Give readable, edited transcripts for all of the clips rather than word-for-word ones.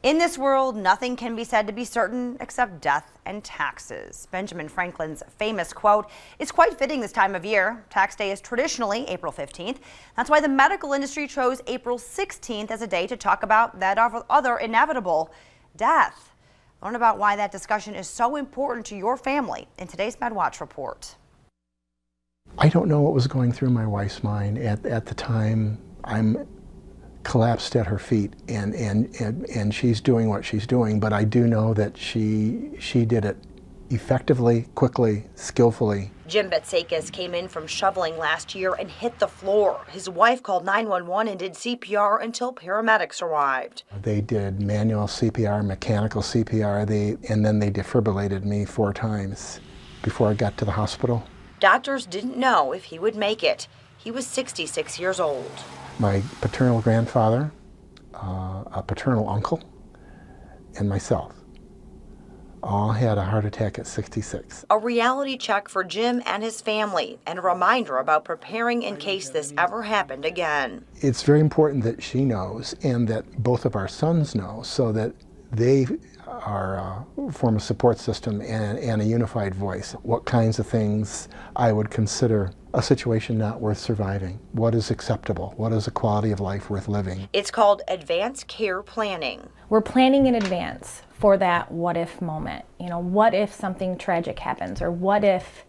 In this world, nothing can be said to be certain except death and taxes. Benjamin Franklin's famous quote is quite fitting this time of year. Tax day is traditionally April 15th. That's why the medical industry chose April 16th as a day to talk about that other inevitable, death. Learn about why that discussion is so important to your family in today's MedWatch report. I don't know what was going through my wife's mind at the time. I'm collapsed at her feet, and she's doing what she's doing, but I do know that she did it effectively, quickly, skillfully. Jim Betsakis came in from shoveling last year and hit the floor. His wife called 911 and did CPR until paramedics arrived. They did manual CPR, mechanical CPR, and then they defibrillated me 4 times before I got to the hospital. Doctors didn't know if he would make it. He was 66 years old. My paternal grandfather, a paternal uncle, and myself all had a heart attack at 66. A reality check for Jim and his family, and a reminder about preparing in case this ever happened again. It's very important that she knows and that both of our sons know, so that they form a support system and a unified voice. What kinds of things I would consider a situation not worth surviving? What is acceptable? What is a quality of life worth living? It's called advanced care planning. We're planning in advance for that what if moment. You know, what if something tragic happens, or what if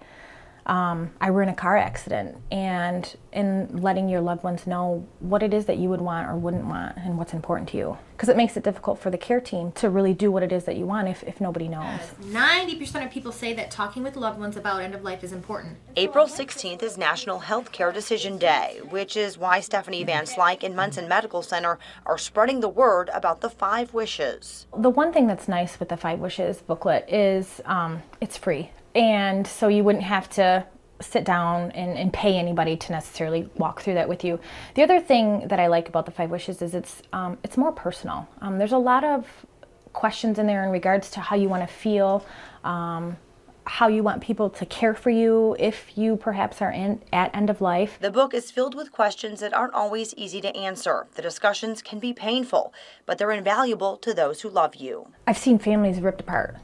I were in a car accident, and letting your loved ones know what it is that you would want or wouldn't want and what's important to you. Because it makes it difficult for the care team to really do what it is that you want if nobody knows. 90% of people say that talking with loved ones about end of life is important. April 16th is National Healthcare Decision Day, which is why Stephanie Van Slyke and Munson Medical Center are spreading the word about the 5 wishes. The one thing that's nice with the 5 Wishes booklet is it's free. And so you wouldn't have to sit down and pay anybody to necessarily walk through that with you. The other thing that I like about the 5 Wishes is it's more personal. There's a lot of questions in there in regards to how you want to feel, how you want people to care for you if you perhaps are at end of life. The book is filled with questions that aren't always easy to answer. The discussions can be painful, but they're invaluable to those who love you. I've seen families ripped apart.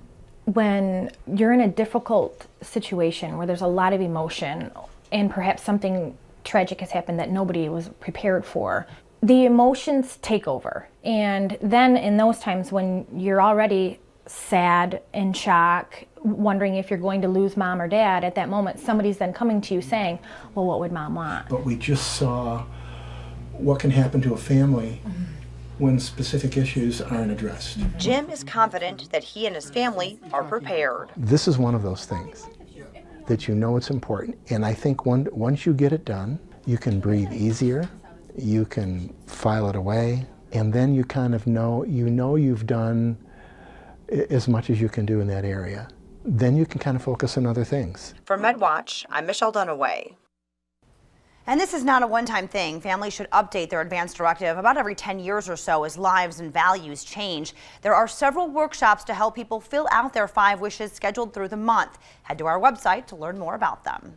When you're in a difficult situation where there's a lot of emotion and perhaps something tragic has happened that nobody was prepared for, the emotions take over. And then in those times when you're already sad, in shock, wondering if you're going to lose mom or dad, at that moment somebody's then coming to you saying, well, what would mom want? But we just saw what can happen to a family when specific issues aren't addressed. Jim is confident that he and his family are prepared. This is one of those things that you know it's important, and I think once you get it done, you can breathe easier, you can file it away, and then you kind of know you've done as much as you can do in that area. Then you can kind of focus on other things. For MedWatch, I'm Michelle Dunaway. And this is not a one-time thing. Families should update their advance directive about every 10 years or so as lives and values change. There are several workshops to help people fill out their 5 wishes scheduled through the month. Head to our website to learn more about them.